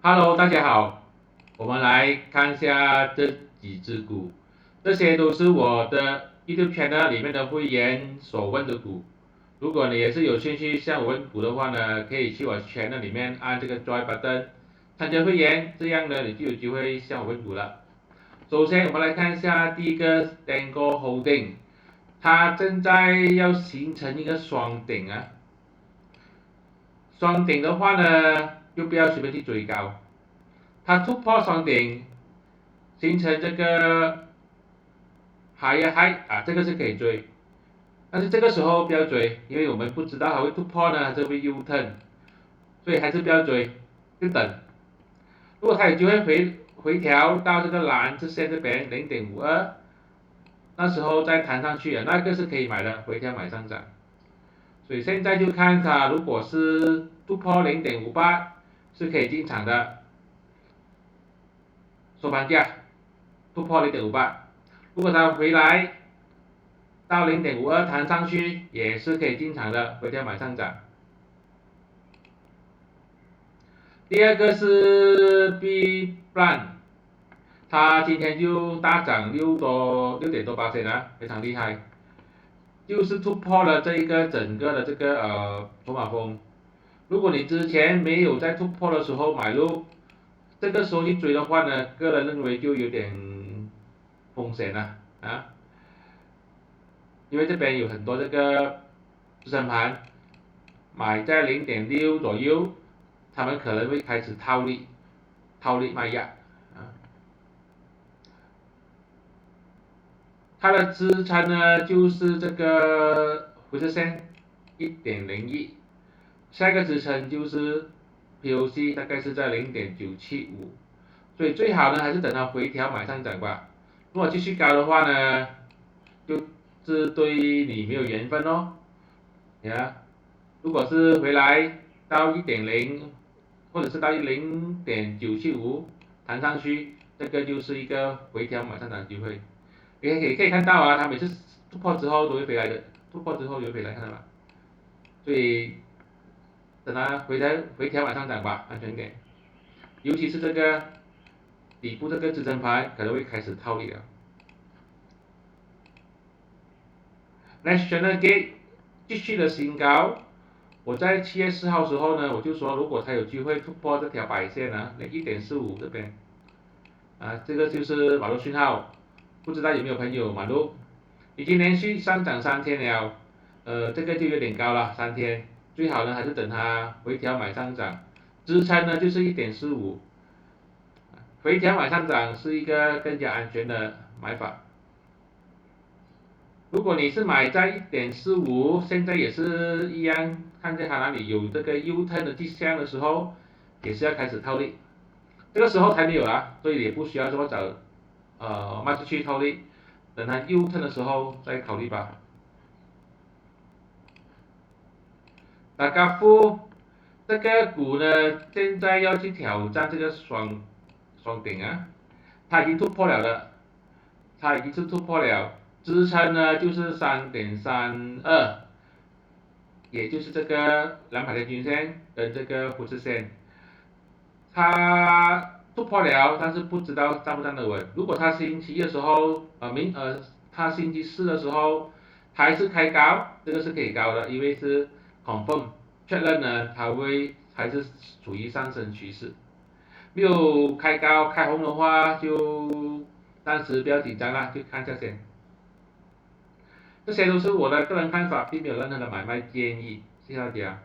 Hello，大家好，我们来看一下这几只股，这些都是我的 YouTube channel 里面的会员所问的股。如果你也是有兴趣向我问股的话呢，可以去我 channel 里面按这个 Join button，参加会员，这样呢你就有机会向我问股了。首先我们来看一下第一个 Stanco Holding，它正在要形成一个双顶啊。双顶的话呢，就不要随便去追高。它突破双顶，形成这个 higher high 啊，这个是可以追，但是这个时候不要追，因为我们不知道它会突破呢，还是会 U turn，所以还是不要追，就等。如果它有机会回调到这个蓝直线这边0.52，那时候再弹上去啊，那个是可以买的，回调买上涨。所以现在就看它，如果是突破0.58，是可以进场的。收盘价突破0.58，如果它回来到0.52弹上去，也是可以进场的，回调买上涨。第二个是 B Plan， 它今天就大涨6.多%啊，非常厉害，就是突破了这一个整个的这个筹码峰。如果你之前没有在突破的时候买入，这个时候去追的话呢，个人认为就有点风险了啊，因为这边有很多这个支撑盘，买在0.6左右，他们可能会开始套利卖压啊。它的支撑呢就是这个灰色线1.01，下一个支撑就是 POC 大概是在0.975，所以最好呢还是等它回调买上涨吧。如果继续高的话呢，就是对你没有缘分哦。呀，如果是回来到1.0，或者是到0.975弹上去，这个就是一个回调买上涨机会。可以看到啊，它每次突破之后都会回来的，突破之后就会回来，看到吗？所以等它回调买上涨吧，安全点。尤其是这个底部这个支撑盘可能会开始套利了。National Gate 继续的新高，我在7月4号时候呢，我就说如果它有机会突破这条白线啊，那1.45这边，啊，这个就是买入讯号，不知道有没有朋友买入？已经连续上涨3天了，这个就有点高了，3天，最好呢还是等它回调买上涨，支撑呢就是1.45，回调买上涨是一个更加安全的买法。如果你是买在1.45，现在也是一样，看见它哪里有这个 U turn 的迹象的时候，也是要开始套利。这个时候还没有啊，所以也不需要这么早卖出去套利，等它 U turn 的时候再考虑吧。那高富这个股呢，现在要去挑战这个双顶啊，它已经突破了的，它已经是突破了，支撑呢就是3.32，也就是这个200天均线跟这个五日线，它突破了，但是不知道站不站得稳。如果它星期一的时候，它星期四的时候还是开高，这个是可以高的，因为是 confirm 确认呢，它还是处于上升趋势。没有开高开红的话，就暂时不要紧张啦，就看一下先。这些都是我的个人看法，并没有任何的买卖建议，谢谢大家。